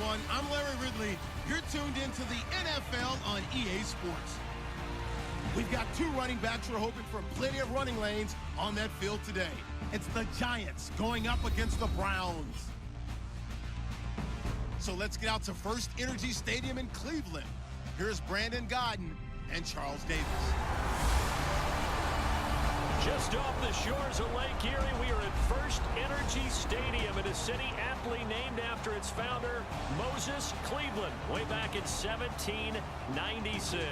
everyone. I'm Larry Ridley. You're tuned into the NFL on EA Sports. We've got two running backs who are hoping for plenty of running lanes on that field today. It's the Giants going up against the Browns. So let's get out to First Energy Stadium in Cleveland. Here's Brandon Gaudin and Charles Davis. Just off the shores of Lake Erie, we are at First Energy Stadium in a city aptly named after its founder, Moses Cleveland, way back in 1796.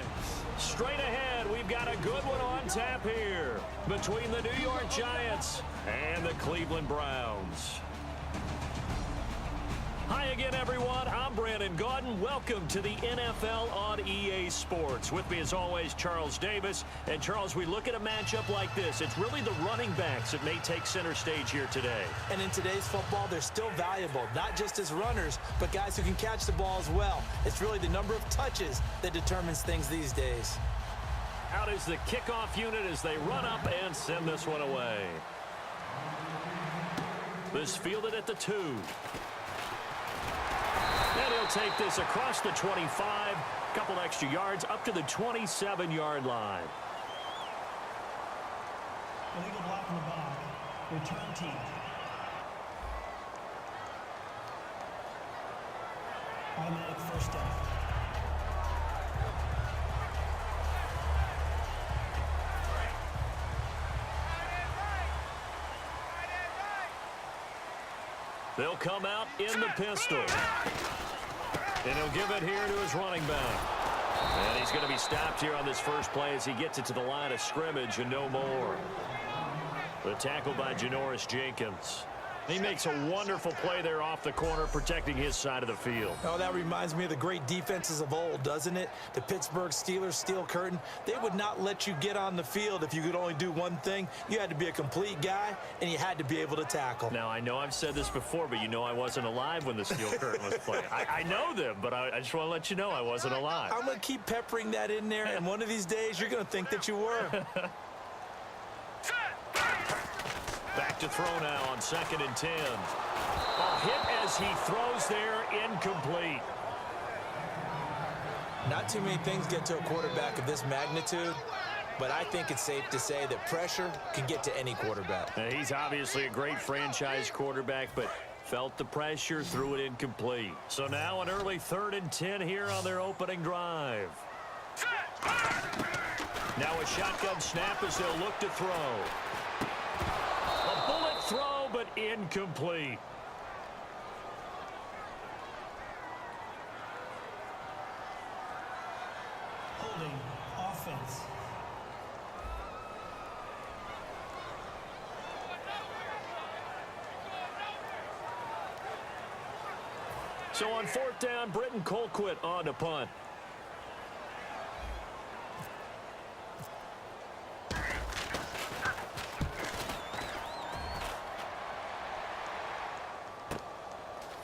Straight ahead, we've got a good one on tap here between the New York Giants and the Cleveland Browns. Hi again, everyone. I'm Brandon Gaudin. Welcome to the NFL on EA Sports. With me, as always, Charles Davis. And, Charles, we look at a matchup like this. It's really the running backs that may take center stage here today. And in today's football, they're still valuable, not just as runners, but guys who can catch the ball as well. It's really the number of touches that determines things these days. Out is the kickoff unit as they run up and send this one away. This fielded at the 2. And he'll take this across the 25, couple extra yards, up to the 27-yard line. Illegal block in the box. Return team. Automatic first down. They'll come out in the pistol. And he'll give it here to his running back. And he's going to be stopped here on this first play as he gets it to the line of scrimmage and no more. The tackle by Janoris Jenkins. He makes a wonderful play there off the corner, protecting his side of the field. Oh, that reminds me of the great defenses of old, doesn't it? The Pittsburgh Steelers steel curtain. They would not let you get on the field if you could only do one thing. You had to be a complete guy, and you had to be able to tackle. Now, I know I've said this before, but you know I wasn't alive when the steel curtain was playing. I know them, but I just want to let you know I wasn't alive. I'm going to keep peppering that in there, and one of these days you're going to think that you were. Back to throw now on 2nd and 10. A hit as he throws there, incomplete. Not too many things get to a quarterback of this magnitude, but I think it's safe to say that pressure can get to any quarterback. He's obviously a great franchise quarterback, but felt the pressure, threw it incomplete. So now an early 3rd and 10 here on their opening drive. Now a shotgun snap as they'll look to throw. A bullet throw, but incomplete. Holding offense. So on 4th down, Britton Colquitt on to punt.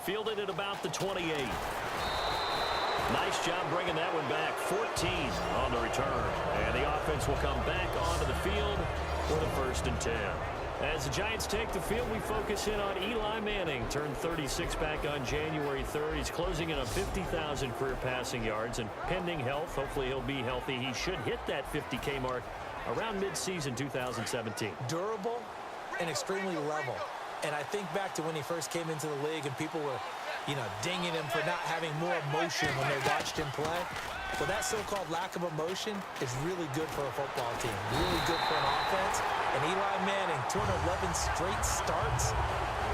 Fielded at about the 28. Nice job bringing that one back. 14 on the return. And the offense will come back onto the field for the 1st and 10. As the Giants take the field, we focus in on Eli Manning. Turned 36 back on January 3rd. He's closing in on 50,000 career passing yards. And pending health, hopefully he'll be healthy. He should hit that 50K mark around midseason 2017. Durable and extremely level. And I think back to when he first came into the league and people were, dinging him for not having more emotion when they watched him play. Well, that so-called lack of emotion is really good for a football team, really good for an offense. And Eli Manning, 211 straight starts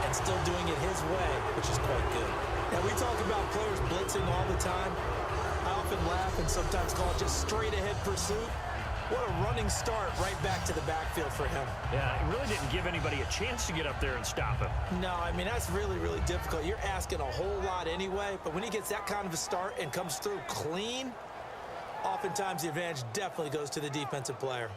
and still doing it his way, which is quite good. Now, we talk about players blitzing all the time. I often laugh and sometimes call it just straight-ahead pursuit. What a running start right back to the backfield for him. Yeah, he really didn't give anybody a chance to get up there and stop him. No, I mean, that's really, really difficult. You're asking a whole lot anyway, but when he gets that kind of a start and comes through clean, oftentimes the advantage definitely goes to the defensive player.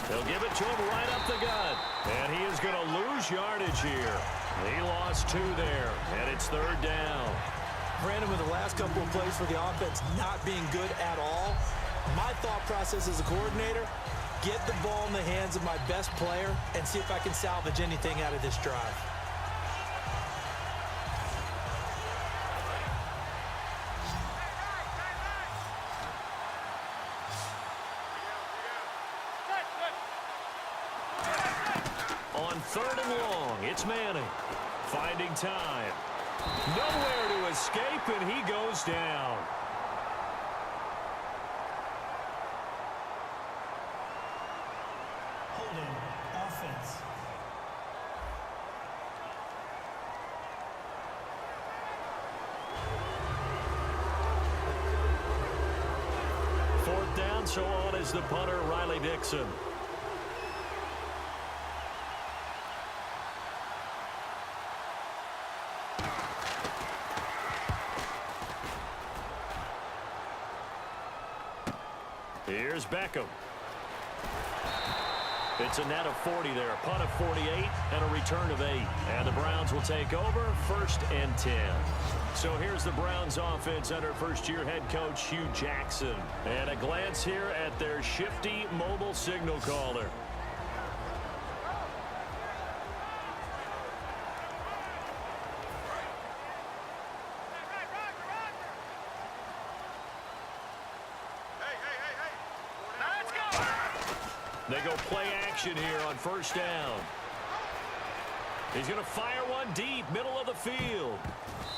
They'll give it to him right up the gut. And he is going to lose yardage here. He lost 2 there, and it's 3rd down. Brandon, with the last couple of plays for the offense not being good at all, my thought process as a coordinator, get the ball in the hands of my best player and see if I can salvage anything out of this drive. On 3rd and long, it's Manning. Finding time. Nowhere to escape, and he goes down. Holding offense. Fourth down, so on is the punter, Riley Dixon. Here's Beckham. It's a net of 40 there, a punt of 48, and a return of 8. And the Browns will take over, 1st and 10. So here's the Browns offense under first-year head coach Hugh Jackson. And a glance here at their shifty mobile signal caller. They go play action here on 1st down. He's going to fire one deep, middle of the field.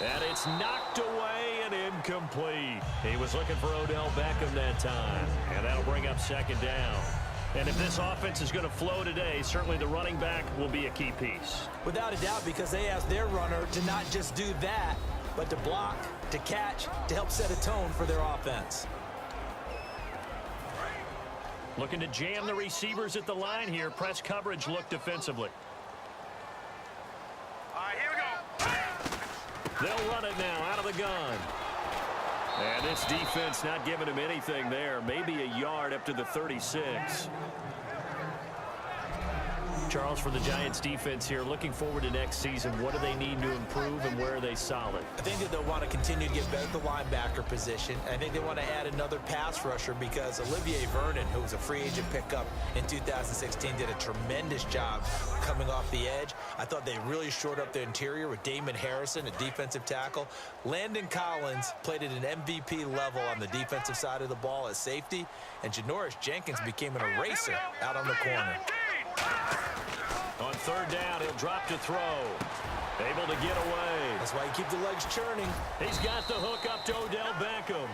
And it's knocked away and incomplete. He was looking for Odell Beckham that time. And that'll bring up 2nd down. And if this offense is going to flow today, certainly the running back will be a key piece. Without a doubt, because they asked their runner to not just do that, but to block, to catch, to help set a tone for their offense. Looking to jam the receivers at the line here. Press coverage look defensively. All right, here we go. They'll run it now out of the gun. And this defense not giving him anything there. Maybe a yard up to the 36. Charles, for the Giants defense here, looking forward to next season, what do they need to improve and where are they solid? I think that they'll want to continue to get better at the linebacker position. I think they want to add another pass rusher because Olivier Vernon, who was a free agent pickup in 2016, did a tremendous job coming off the edge. I thought they really shored up their interior with Damon Harrison, a defensive tackle. Landon Collins played at an MVP level on the defensive side of the ball as safety, and Janoris Jenkins became an eraser out on the corner. On 3rd down, he'll drop to throw. Able to get away. That's why you keep the legs churning. He's got the hook up to Odell Beckham.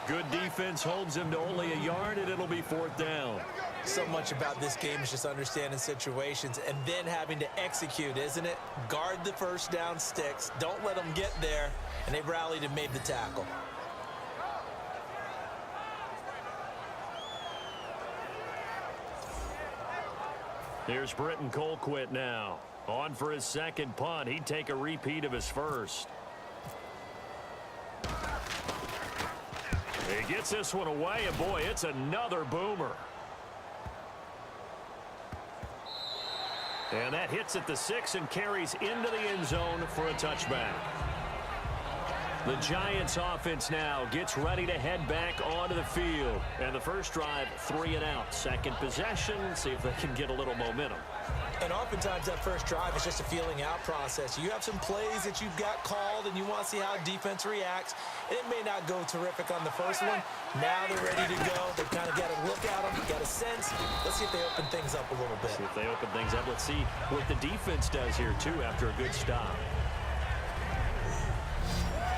Good defense holds him to only a yard, and it'll be 4th down. So much about this game is just understanding situations and then having to execute, isn't it? Guard the 1st down sticks. Don't let them get there. And they rallied and made the tackle. Here's Britton Colquitt now. On for his 2nd punt. He'd take a repeat of his 1st. He gets this one away, and boy, it's another boomer. And that hits at the 6 and carries into the end zone for a touchback. The Giants offense now gets ready to head back onto the field. And the first drive, 3 and out. 2nd possession, see if they can get a little momentum. And oftentimes that first drive is just a feeling out process. You have some plays that you've got called and you want to see how defense reacts. It may not go terrific on the first one. Now they're ready to go. They've kind of got a look at them, got a sense. Let's see if they open things up a little bit. See if they open things up. Let's see what the defense does here, too, after a good stop.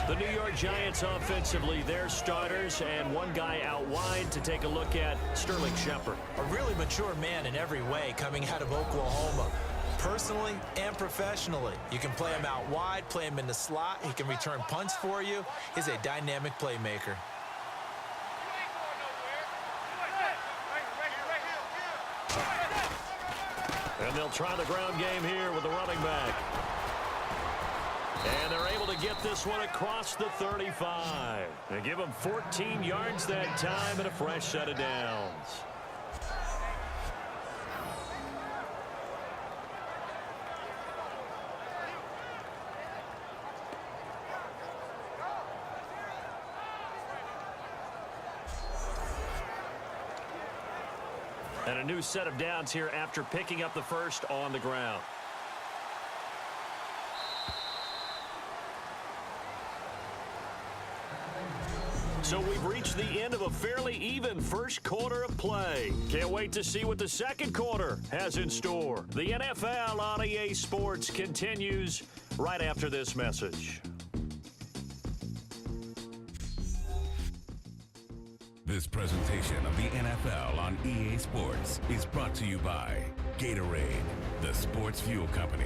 The New York Giants offensively, their starters, and one guy out wide to take a look at, Sterling Shepard. A really mature man in every way coming out of Oklahoma. Personally and professionally. You can play him out wide, play him in the slot. He can return punts for you. He's a dynamic playmaker. And they'll try the ground game here with the running back. And they're able to get this one across the 35. They give him 14 yards that time and a fresh set of downs. And a new set of downs here after picking up the first on the ground. So we've reached the end of a fairly even first quarter of play. Can't wait to see what the second quarter has in store. The NFL on EA Sports continues right after this message. This presentation of the NFL on EA Sports is brought to you by Gatorade, the sports fuel company.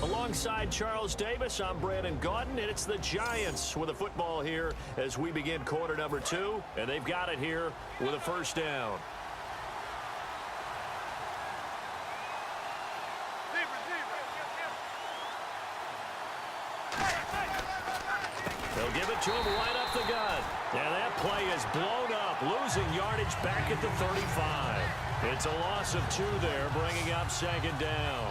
Alongside Charles Davis, I'm Brandon Gaudin, and it's the Giants with a football here as we begin quarter number 2, and they've got it here with a first down. They'll give it to him right up the gut. And that play is blown up, losing yardage back at the 35. It's a loss of 2 there, bringing up second down.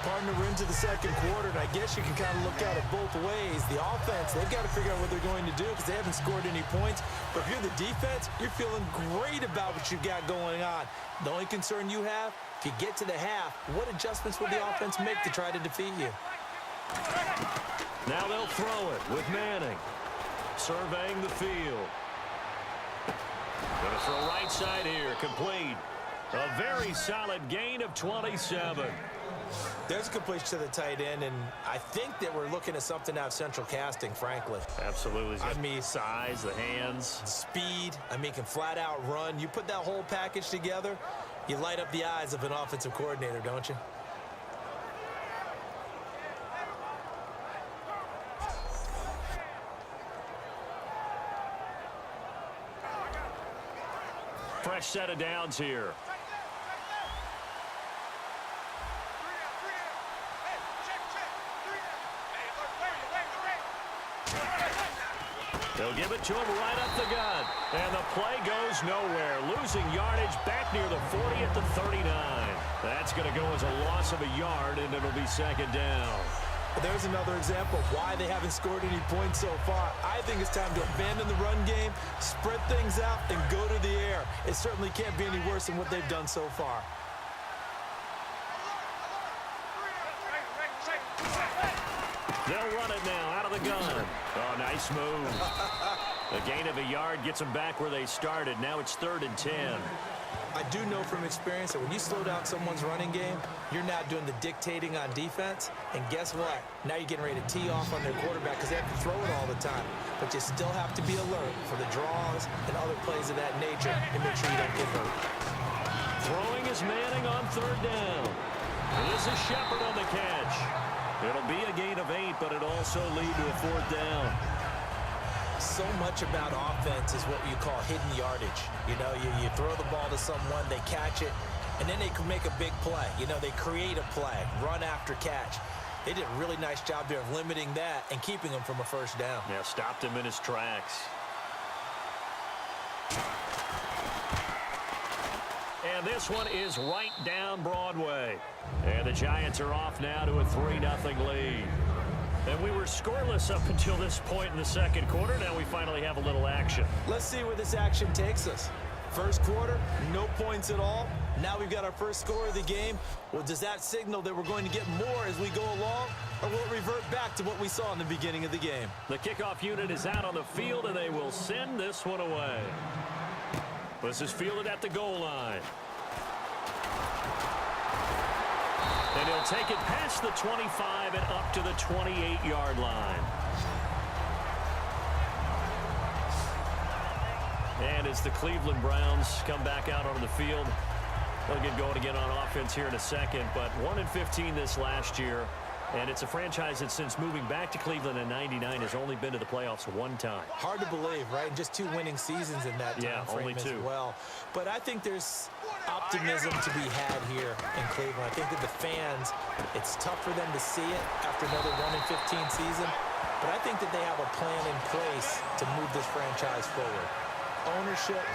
Partner, we're into the second quarter, and I guess you can kind of look at it both ways. The offense, they've got to figure out what they're going to do because they haven't scored any points. But if you're the defense, you're feeling great about what you've got going on. The only concern you have, if you get to the half, what adjustments will the offense make to try to defeat you? Now they'll throw it with Manning. Surveying the field. Going to throw right side here, complete. A very solid gain of 27. There's a completion to the tight end, and I think that we're looking at something out of central casting, frankly. Absolutely. I mean, size, the hands. Speed. I mean, can flat out run. You put that whole package together, you light up the eyes of an offensive coordinator, don't you? Fresh set of downs here. They'll give it to him right up the gut. And the play goes nowhere. Losing yardage back near the 40 at the 39. That's going to go as a loss of a yard, and it'll be second down. There's another example of why they haven't scored any points so far. I think it's time to abandon the run game, spread things out, and go to the air. It certainly can't be any worse than what they've done so far. They'll run it now out of the gun. Oh, nice move. A gain of a yard gets them back where they started. Now it's 3rd and 10. I do know from experience that when you slow down someone's running game, you're not doing the dictating on defense. And guess what? Now you're getting ready to tee off on their quarterback because they have to throw it all the time. But you still have to be alert for the draws and other plays of that nature and make sure you don't get hurt. Throwing is Manning on 3rd down. This is Shepard on the catch. It'll be a gain of 8, but it'll also lead to a 4th down. So much about offense is what you call hidden yardage. You know, you throw the ball to someone, they catch it, and then they can make a big play. You know, they create a play, run after catch. They did a really nice job there of limiting that and keeping him from a first down. Yeah, stopped him in his tracks. And this one is right down Broadway. And the Giants are off now to a 3-0 lead. And we were scoreless up until this point in the second quarter. Now we finally have a little action. Let's see where this action takes us. First quarter, no points at all. Now we've got our first score of the game. Well, does that signal that we're going to get more as we go along? Or will it revert back to what we saw in the beginning of the game? The kickoff unit is out on the field, and they will send this one away. This is fielded at the goal line. And he'll take it past the 25 and up to the 28-yard line. And as the Cleveland Browns come back out onto the field, they'll get going again on offense here in a second. But 1-15 this last year. And it's a franchise that since moving back to Cleveland in '99 has only been to the playoffs one time. Hard to believe, right? Just 2 winning seasons in that time frame only 2 as well. But I think there's optimism to be had here in Cleveland. I think that the fans, it's tough for them to see it after another 1-15 season. But I think that they have a plan in place to move this franchise forward. Ownership,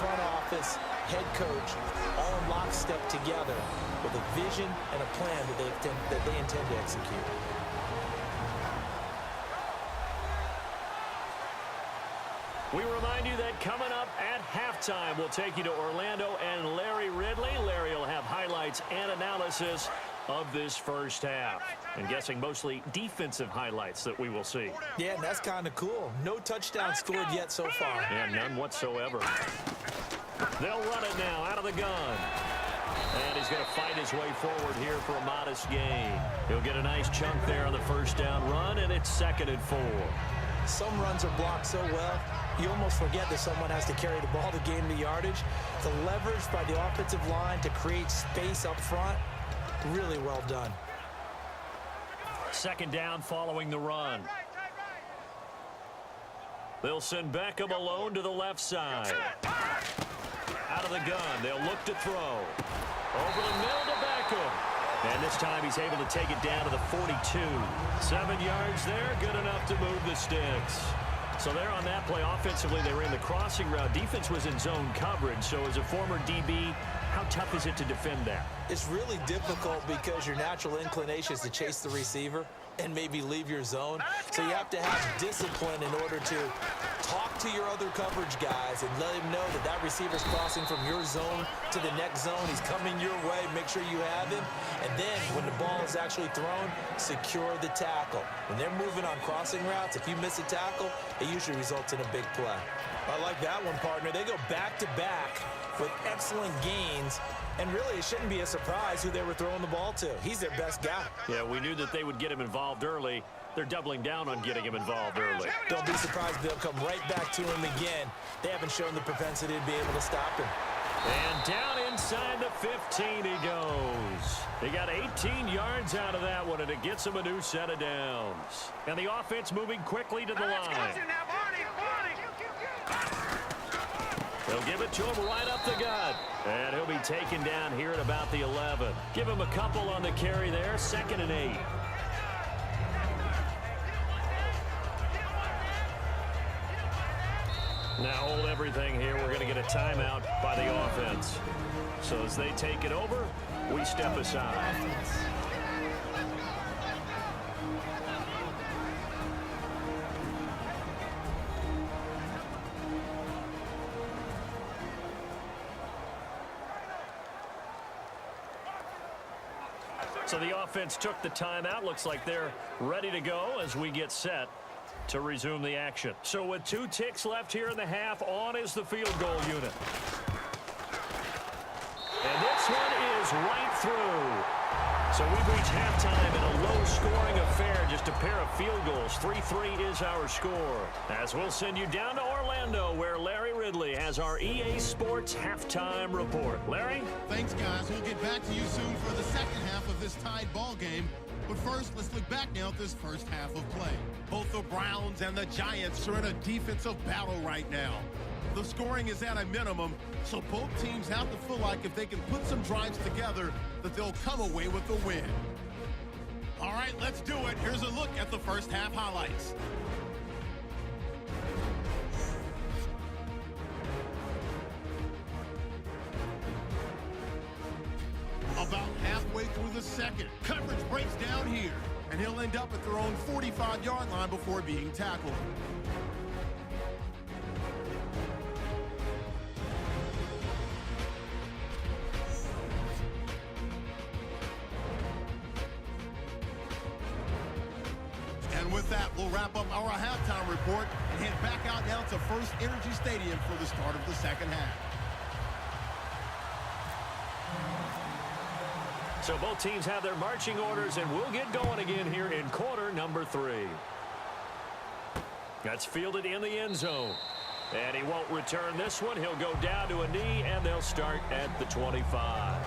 front office, head coach, all in lockstep together with a vision and a plan that they intend to execute. We remind you that coming up at halftime, we'll take you to Orlando and Larry Ridley. Larry will have highlights and analysis of this first half. I'm guessing mostly defensive highlights that we will see. Yeah, and that's kind of cool. No touchdown scored yet so far. Yeah, none whatsoever. They'll run it now out of the gun. And he's going to fight his way forward here for a modest gain. He'll get a nice chunk there on the first down run, and it's 2nd and 4. Some runs are blocked so well, you almost forget that someone has to carry the ball to gain the yardage. The leverage by the offensive line to create space up front, really well done. 2nd down following the run. They'll send Beckham alone to the left side. Out of the gun, they'll look to throw. Over the middle to Beckham. And this time he's able to take it down to the 42. 7 yards there, good enough to move the sticks. So there on that play, offensively, they ran the crossing route. Defense was in zone coverage. So as a former DB, how tough is it to defend that? It's really difficult because your natural inclination is to chase the receiver and maybe leave your zone. So you have to have discipline in order to talk to your other coverage guys and let him know that that receiver's crossing from your zone to the next zone. He's coming your way. Make sure you have him. And then when the ball is actually thrown, secure the tackle. When they're moving on crossing routes, if you miss a tackle, it usually results in a big play. I like that one, partner. They go back-to-back with excellent gains. And really, it shouldn't be a surprise who they were throwing the ball to. He's their best guy. Yeah, we knew that they would get him involved early. They're doubling down on getting him involved early. Don't be surprised if they'll come right back to him again. They haven't shown the propensity to be able to stop him. And down inside the 15 he goes. He got 18 yards out of that one, and it gets him a new set of downs. And the offense moving quickly to the line. They'll give it to him right up the gut. And he'll be taken down here at about the 11. Give him a couple on the carry there. 2nd and 8. Now hold everything here. We're going to get a timeout by the offense. So as they take it over, we step aside. So the offense took the timeout. Looks like they're ready to go as we get set to resume the action. So with 2 ticks left here in the half, on is the field goal unit. And this one is right through. So we've reached halftime in a low-scoring affair, just a pair of field goals. 3-3 is our score. As we'll send you down to Orlando, where Larry Ridley has our EA Sports halftime report. Larry? Thanks, guys. We'll get back to you soon for the second half of this tied ball game. But first, let's look back now at this first half of play. Both the Browns and the Giants are in a defensive battle right now. The scoring is at a minimum, so both teams have to feel like if they can put some drives together, that they'll come away with the win. All right, let's do it. Here's a look at the first half highlights. About halfway through the second, coverage breaks down here, and he'll end up at their own 45-yard line before being tackled. And with that, we'll wrap up our halftime report and head back out now to First Energy Stadium for the start of the second half. So both teams have their marching orders, and we'll get going again here in quarter number 3. That's fielded in the end zone. And he won't return this one. He'll go down to a knee, and they'll start at the 25.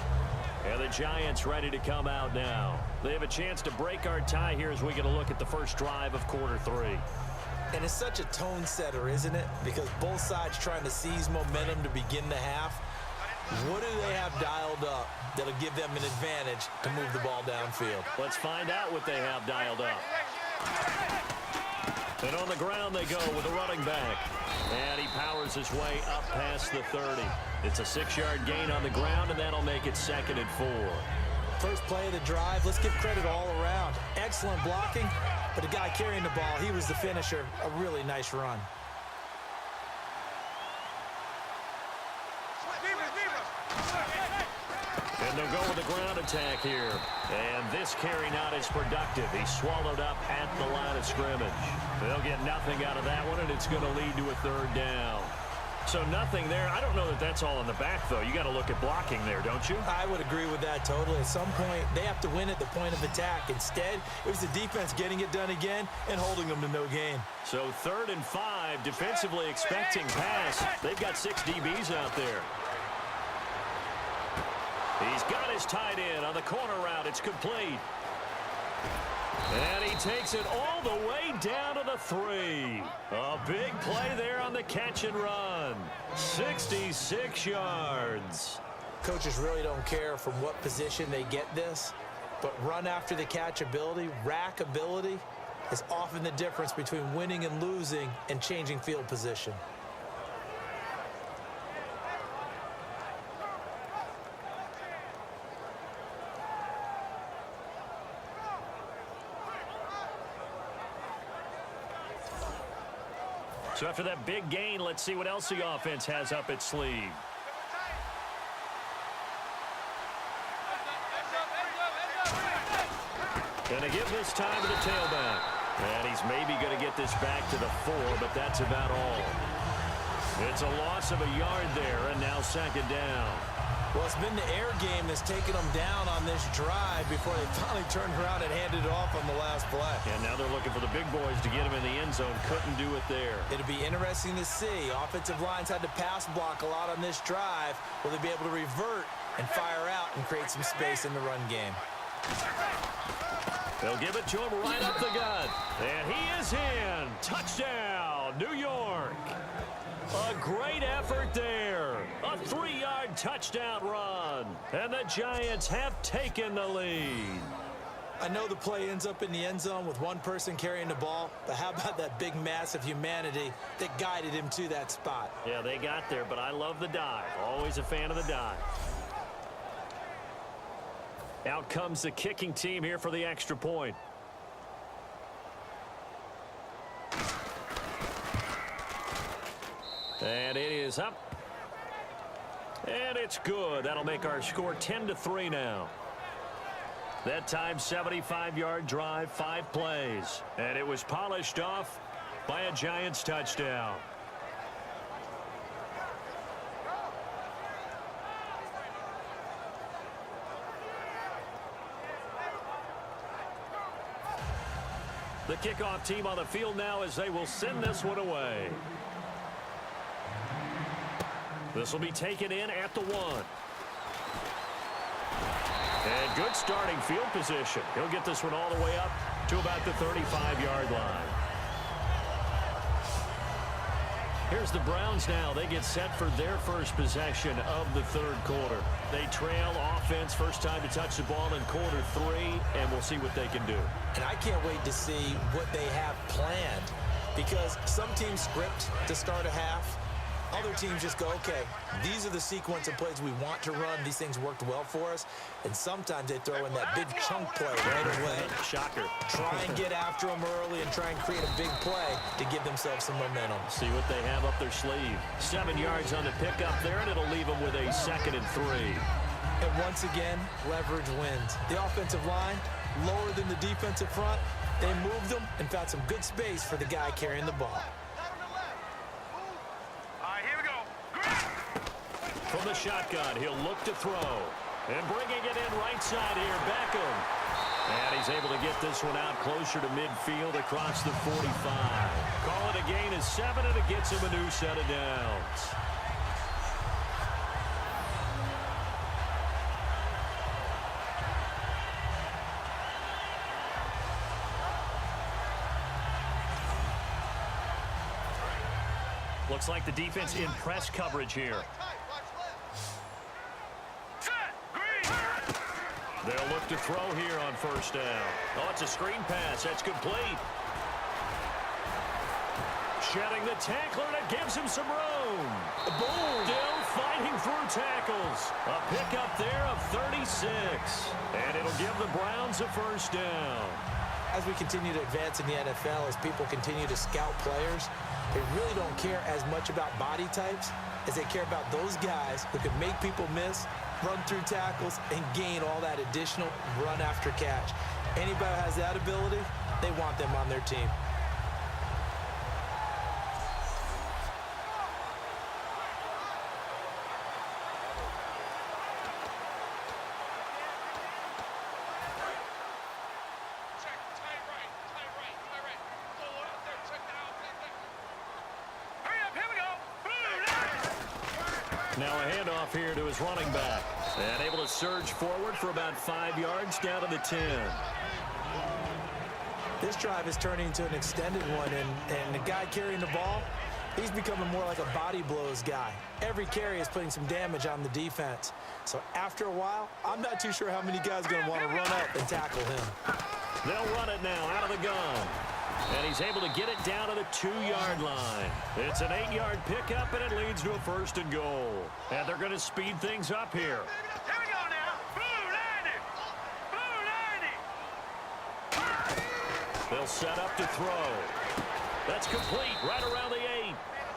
And the Giants ready to come out now. They have a chance to break our tie here as we get a look at the first drive of quarter 3. And it's such a tone setter, isn't it? Because both sides trying to seize momentum to begin the half. What do they have dialed up that'll give them an advantage to move the ball downfield? Let's find out what they have dialed up. And on the ground they go with a running back. And he powers his way up past the 30. It's a 6-yard gain on the ground, and that'll make it 2nd and 4. First play of the drive, let's give credit all around. Excellent blocking, but the guy carrying the ball, he was the finisher. A really nice run. And they'll go with the ground attack here. And this carry not as productive. He's swallowed up at the line of scrimmage. They'll get nothing out of that one, and it's going to lead to a third down. So nothing there. I don't know that that's all in the back, though. You got to look at blocking there, don't you? I would agree with that totally. At some point, they have to win at the point of attack. Instead, it was the defense getting it done again and holding them to no gain. So 3rd and 5, defensively expecting pass. They've got 6 DBs out there. He's got his tight end on the corner route. It's complete. And he takes it all the way down to the 3. A big play there on the catch and run. 66 yards. Coaches really don't care from what position they get this, but run after the catch ability, rack ability, is often the difference between winning and losing and changing field position. So after that big gain, let's see what else the offense has up its sleeve. Gonna give this time to the tailback. And he's maybe going to get this back to the 4, but that's about all. It's a loss of a yard there, and now 2nd down. Well, it's been the air game that's taken them down on this drive before they finally turned around and handed it off on the last play. And now they're looking for the big boys to get him in the end zone. Couldn't do it there. It'll be interesting to see. Offensive lines had to pass block a lot on this drive. Will they be able to revert and fire out and create some space in the run game? They'll give it to him right up the gut. And he is in. Touchdown, New York. A great effort there. A 3-yard touchdown run. And the Giants have taken the lead. I know the play ends up in the end zone with one person carrying the ball, but how about that big mass of humanity that guided him to that spot? Yeah, they got there, but I love the dive. Always a fan of the dive. Out comes the kicking team here for the extra point. And it is up. And it's good. That'll make our score 10-3 now. That time, 75-yard drive, 5 plays. And it was polished off by a Giants touchdown. The kickoff team on the field now as they will send this one away. This will be taken in at the 1. And good starting field position. He'll get this one all the way up to about the 35-yard line. Here's the Browns now. They get set for their first possession of the 3rd quarter. They trail offense, first time to touch the ball in quarter 3, and we'll see what they can do. And I can't wait to see what they have planned, because some teams script to start a half. Other teams just go, okay, these are the sequence of plays we want to run. These things worked well for us. And sometimes they throw in that big chunk play right away. Shocker. Try and get after them early and try and create a big play to give themselves some momentum. See what they have up their sleeve. 7 yards on the pickup there, and it'll leave them with a 2nd and 3. And once again, leverage wins. The offensive line, lower than the defensive front. They moved them and found some good space for the guy carrying the ball. From the shotgun, he'll look to throw. And bringing it in right side here, Beckham. And he's able to get this one out closer to midfield across the 45. Call it a gain of 7, and it gets him a new set of downs. Looks like the defense in press coverage here. They'll look to throw here on first down. Oh, it's a screen pass. That's complete. Shedding the tackler, and it gives him some room. Boom! Still fighting through tackles. A pickup there of 36. And it'll give the Browns a first down. as we continue to advance in the NFL, as people continue to scout players, they really don't care as much about body types as they care about those guys who can make people miss, run through tackles, and gain all that additional run after catch. Anybody who has that ability, they want them on their team. Now a handoff here to his running back. And able to surge forward for about 5 yards down to the 10. This drive is turning into an extended one, and the guy carrying the ball, he's becoming more like a body blows guy. Every carry is putting some damage on the defense. So after a while, I'm not too sure how many guys are going to want to run up and tackle him. They'll run it now out of the gun. And he's able to get it down to the 2-yard line. It's an 8-yard pickup, and it leads to a 1st and goal. And they're going to speed things up here. Here we go now. Blue 90. They'll set up to throw. That's complete right around the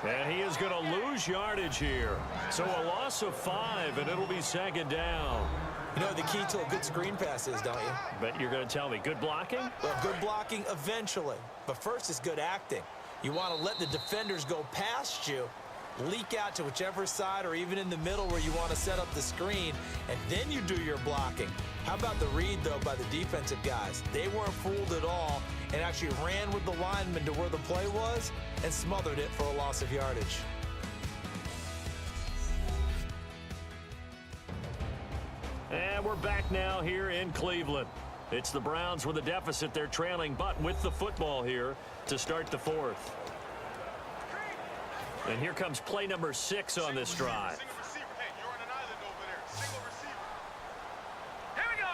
8. And he is going to lose yardage here. So a loss of 5, and it'll be 2nd down. You know what the key to a good screen pass is, don't you? Bet you're going to tell me. Good blocking? Well, good blocking eventually. But first is good acting. You want to let the defenders go past you, leak out to whichever side or even in the middle where you want to set up the screen, and then you do your blocking. How about the read, though, by the defensive guys? They weren't fooled at all and actually ran with the lineman to where the play was and smothered it for a loss of yardage. And we're back now here in Cleveland. It's the Browns with a deficit. They're trailing, but with the football here to start the 4th. And here comes play number 6 on this drive. Single receiver. Hey, you're on an island over there. Single receiver. Here we go.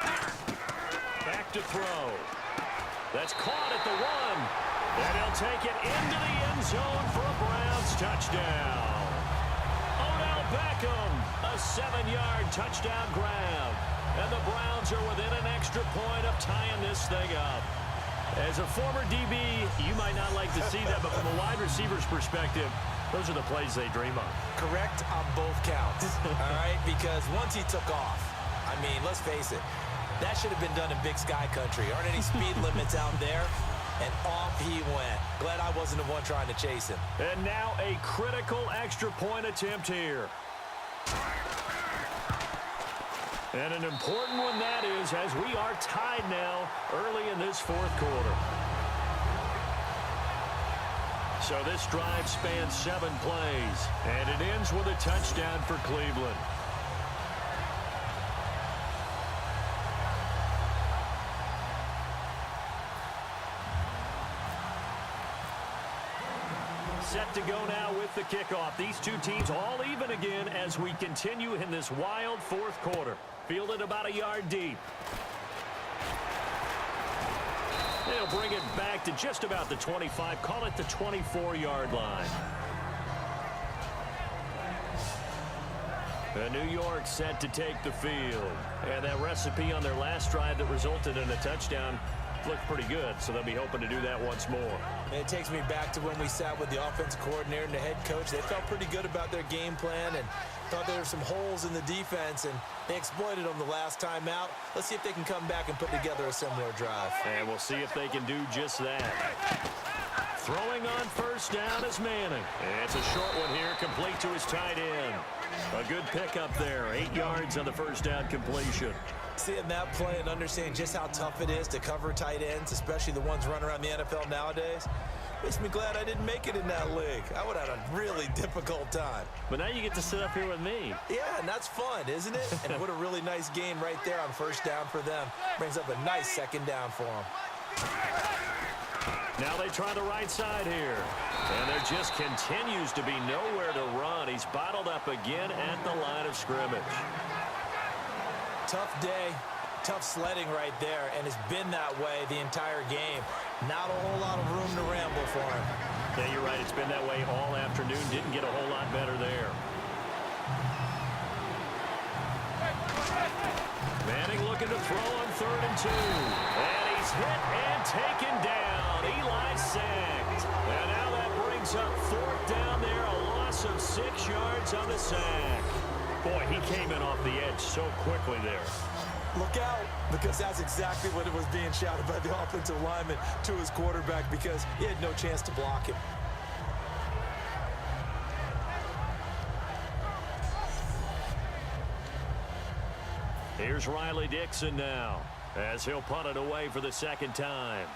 Back to throw. That's caught at the 1. And he'll take it into the end zone for a Browns touchdown. Odell Beckham, a 7-yard touchdown grab. And the Browns are within an extra point of tying this thing up. As a former DB, you might not like to see that, but from a wide receiver's perspective, those are the plays they dream of. Correct on both counts, all right? Because once he took off, I mean, let's face it, that should have been done in Big Sky Country. Aren't any speed limits out there? And off he went. Glad I wasn't the one trying to chase him. And now a critical extra point attempt here. And an important one that is, as we are tied now early in this 4th quarter. So this drive spans 7 plays, and it ends with a touchdown for Cleveland. Set to go now with the kickoff. These two teams all even again as we continue in this wild 4th quarter. Fielded about a yard deep. They'll bring it back to just about the 25. Call it the 24-yard line. New York set to take the field. And that recipe on their last drive that resulted in a touchdown looked pretty good, so they'll be hoping to do that once more. And it takes me back to when we sat with the offensive coordinator and the head coach. They felt pretty good about their game plan and thought there were some holes in the defense, and they exploited them the last time out. Let's see if they can come back and put together a similar drive. And we'll see if they can do just that. Throwing on 1st down is Manning. And it's a short one here, complete to his tight end. A good pickup there, 8 yards on the 1st down completion. Seeing that play and understanding just how tough it is to cover tight ends, especially the ones running around the NFL nowadays, makes me glad I didn't make it in that league. I would have had a really difficult time. But now you get to sit up here with me. Yeah, and that's fun, isn't it? And what a really nice game right there on 1st down for them. Brings up a nice 2nd down for them. Now they try the right side here. And there just continues to be nowhere to run. He's bottled up again at the line of scrimmage. Tough day, tough sledding right there, and it's been that way the entire game. Not a whole lot of room to ramble for him. Yeah, you're right. It's been that way all afternoon. Didn't get a whole lot better there. Manning looking to throw on 3rd and 2. And he He's hit and taken down. Eli sacked. And now that brings up fourth down there. A loss of 6 yards on the sack. Boy, he came in off the edge so quickly there. Look out, because that's exactly what it was being shouted by the offensive lineman to his quarterback, because he had no chance to block him. Here's Riley Dixon now, as he'll punt it away for the second time.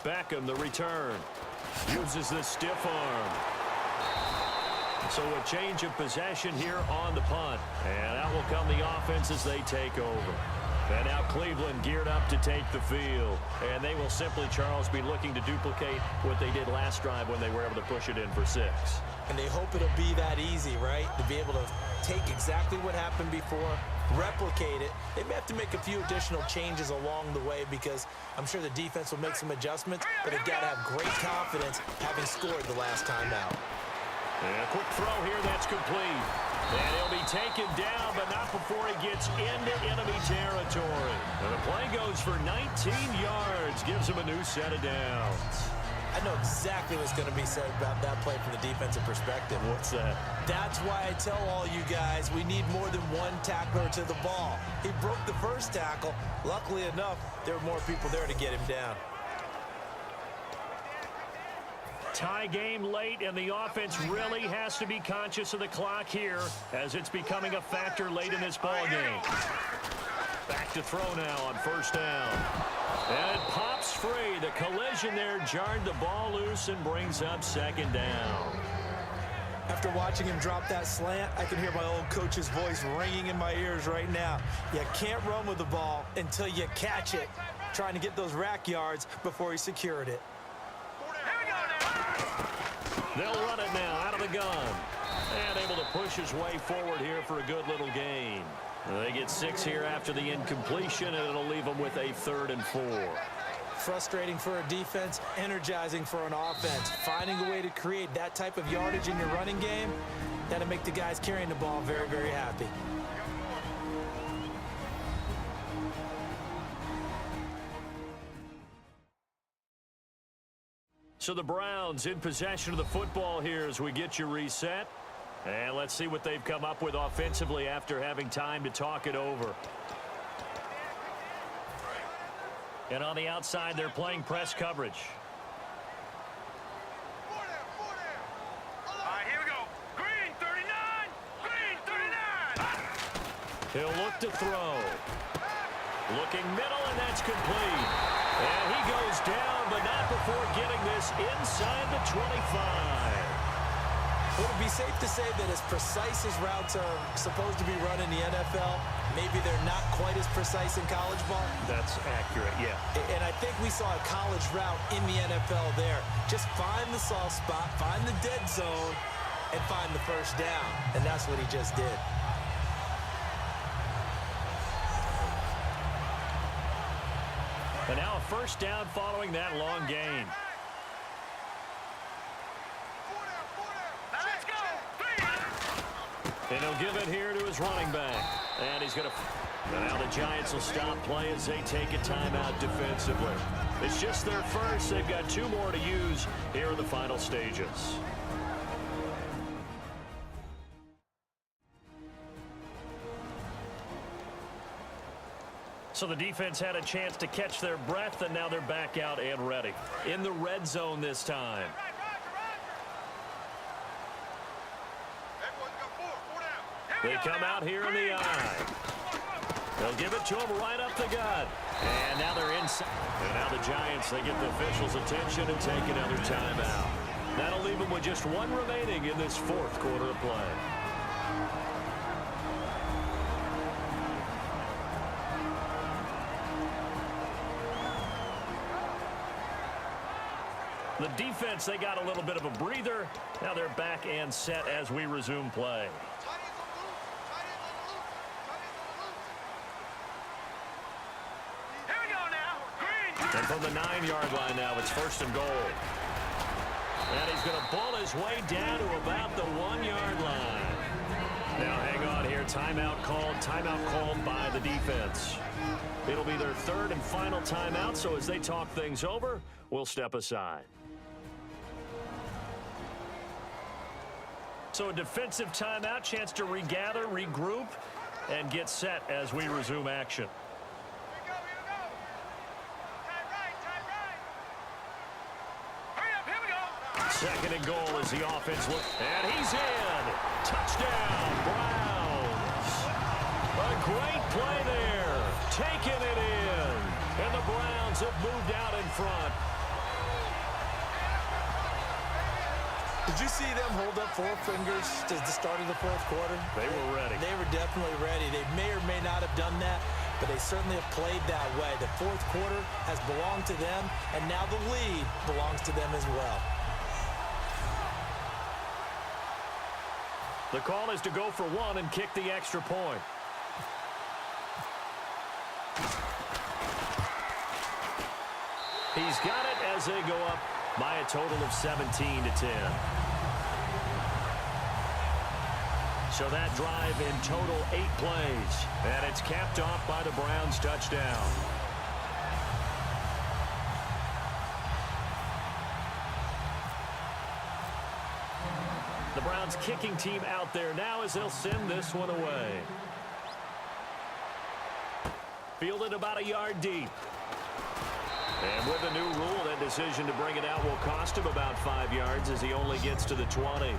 Beckham, the return. Uses the stiff arm. So a change of possession here on the punt. And out will come the offense as they take over. And now Cleveland geared up to take the field. And they will simply, Charles, be looking to duplicate what they did last drive when they were able to push it in for 6. And they hope it'll be that easy, right? To be able to take exactly what happened before, replicate it. They may have to make a few additional changes along the way, because I'm sure the defense will make some adjustments, but they've got to have great confidence having scored the last time out. And a quick throw here that's complete. And he'll be taken down, but not before he gets into enemy territory. And the play goes for 19 yards, gives him a new set of downs. I know exactly what's going to be said about that play from the defensive perspective. What's that? That's why I tell all you guys we need more than one tackler to the ball. He broke the first tackle. Luckily enough, there were more people there to get him down. Tie game late, and the offense really has to be conscious of the clock here, as it's becoming a factor late in this ball game. Back to throw now on first down. And it pops free. The collision there jarred the ball loose and brings up second down. After watching him drop that slant, I can hear my old coach's voice ringing in my ears right now. You can't run with the ball until you catch it, trying to get those rack yards before he secured it. They'll run it now out of the gun. And able to push his way forward here for a good little gain. They get 6 here after the incompletion, and it'll leave them with a 3rd and 4. Frustrating for a defense, energizing for an offense. Finding a way to create that type of yardage in your running game, that'll make the guys carrying the ball very, very happy. So the Browns in possession of the football here as we get you reset. And let's see what they've come up with offensively after having time to talk it over. And on the outside, they're playing press coverage. All right, here we go. Green 39. Green 39. He'll look to throw. Looking middle, and that's complete. And he goes down, but not before getting this inside the 25. Would it be safe to say that as precise as routes are supposed to be run in the NFL, maybe they're not quite as precise in college ball? That's accurate, yeah. And I think we saw a college route in the NFL there. Just find the soft spot, find the dead zone, and find the first down. And that's what he just did. And now a first down following that long gain. And he'll give it here to his running back. And he's going to... And now the Giants will stop play as they take a timeout defensively. It's just their first. They've got 2 more to use here in the final stages. So the defense had a chance to catch their breath, and now they're back out and ready. In the red zone this time. They come out here in the eye. They'll give it to him right up the gut. And now they're inside. And now the Giants, they get the officials' attention and take another timeout. That'll leave them with just 1 remaining in this 4th quarter of play. The defense, they got a little bit of a breather. Now they're back and set as we resume play. Here we go now. Green. And from the 9-yard line now, it's 1st and goal. And he's going to ball his way down to about the 1-yard line. Now hang on here. Timeout called by the defense. It'll be their third and final timeout, so as they talk things over, we'll step aside. So a defensive timeout, chance to regather, regroup, and get set as we resume action. Here we go. Time right. Hurry up, here we go. Second and goal as the offense looks. And he's in. Touchdown, Browns. A great play there. Taking it in. And the Browns have moved out in front. Did you see them hold up 4 fingers to the start of the fourth quarter? They were ready. They were definitely ready. They may or may not have done that, but they certainly have played that way. The fourth quarter has belonged to them, and now the lead belongs to them as well. The call is to go for 1 and kick the extra point. He's got it as they go up by a total of 17-10. So that drive in total 8 plays. And it's capped off by the Browns touchdown. The Browns kicking team out there now as they'll send this one away. Fielded about a yard deep. And with the new rule, that decision to bring it out will cost him about 5 yards as he only gets to the 20.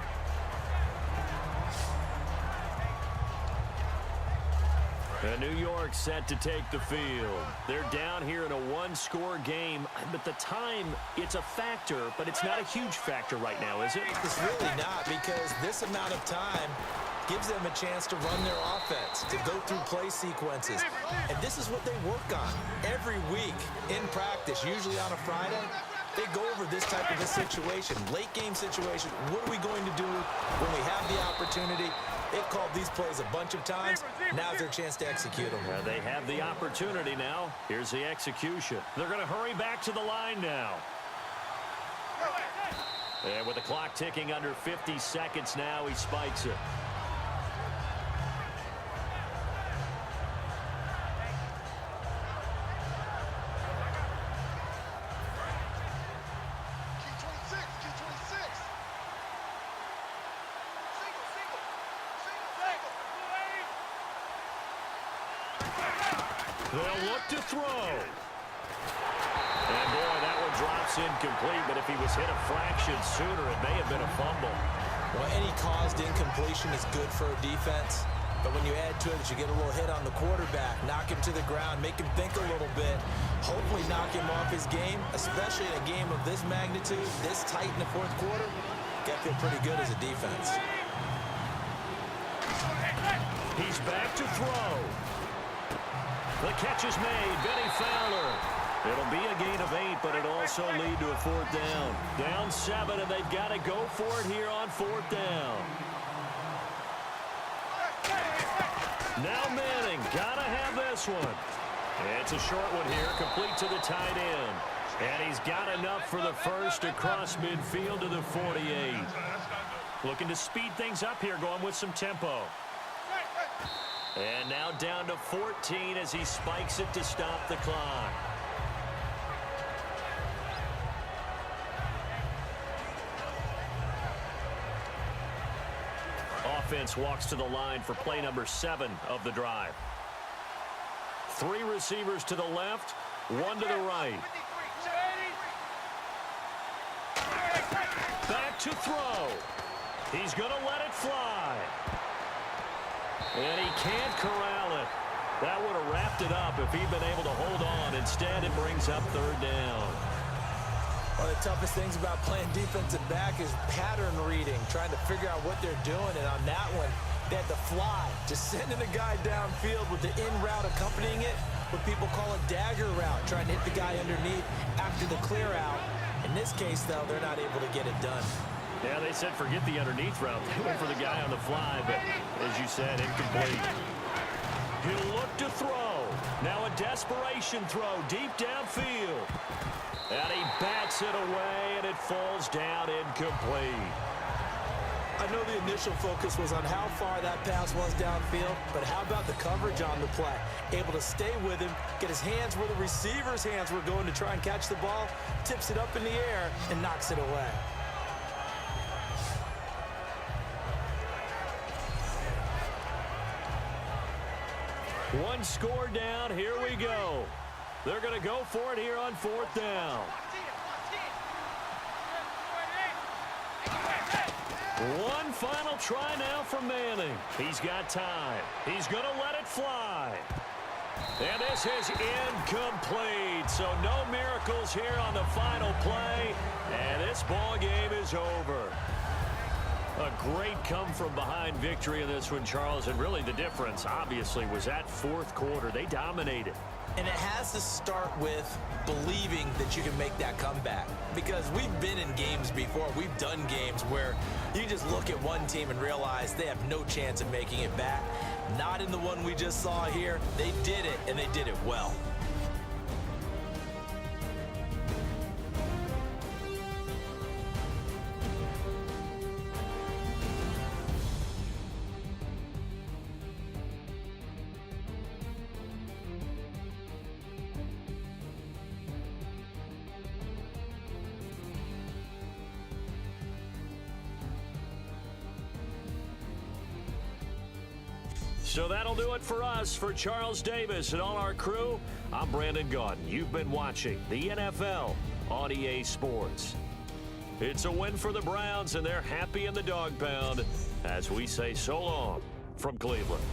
And New York set to take the field. They're down here in a 1-score game, but the time, it's a factor, but it's not a huge factor right now, is it? It's really not, because this amount of time gives them a chance to run their offense, to go through play sequences. And this is what they work on every week in practice, usually on a Friday. They go over this type of a situation, late game situation. What are we going to do when we have the opportunity? They've called these plays a bunch of times. Now's their chance to execute them. They have the opportunity now. Here's the execution. They're going to hurry back to the line now. And with the clock ticking under 50 seconds now, he spikes it. They'll look to throw. And boy, that one drops incomplete, but if he was hit a fraction sooner, it may have been a fumble. Well, any caused incompletion is good for a defense, but when you add to it that you get a little hit on the quarterback, knock him to the ground, make him think a little bit, hopefully knock him off his game, especially in a game of this magnitude, this tight in the fourth quarter, got to feel pretty good as a defense. He's back to throw. The catch is made. Benny Fowler. It'll be a gain of 8, but it'll also lead to a 4th down. Down 7, and they've got to go for it here on 4th down. Now Manning. Got to have this one. It's a short one here, complete to the tight end. And he's got enough for the first across midfield to the 48. Looking to speed things up here, going with some tempo. And now down to 14 as he spikes it to stop the clock. Offense walks to the line for play number 7 of the drive. 3 receivers to the left, 1 to the right. Back to throw. He's going to let it fly. And he can't corral it. That would have wrapped it up if he'd been able to hold on. Instead, it brings up 3rd down. One of the toughest things about playing defensive back is pattern reading, trying to figure out what they're doing. And on that one, they had to fly, just sending a guy downfield with the in route accompanying it, what people call a dagger route, trying to hit the guy underneath after the clear out. In this case, though, they're not able to get it done. Yeah, they said forget the underneath route. They went for the guy on the fly, but as you said, incomplete. He'll look to throw. Now a desperation throw deep downfield. And he bats it away, and it falls down incomplete. I know the initial focus was on how far that pass was downfield, but how about the coverage on the play? Able to stay with him, get his hands where the receiver's hands were going to try and catch the ball, tips it up in the air, and knocks it away. One score down. Here we go. They're going to go for it here on 4th down. One final try now for Manning. He's got time. He's going to let it fly. And this is incomplete. So no miracles here on the final play. And this ball game is over. A great come-from-behind victory in this one, Charles. And really the difference, obviously, was that 4th quarter. They dominated. And it has to start with believing that you can make that comeback. Because we've been in games before. We've done games where you just look at one team and realize they have no chance of making it back. Not in the one we just saw here. They did it, and they did it well. So that'll do it for us. For Charles Davis and all our crew, I'm Brandon Gaudin. You've been watching the NFL on EA Sports. It's a win for the Browns, and they're happy in the dog pound as we say so long from Cleveland.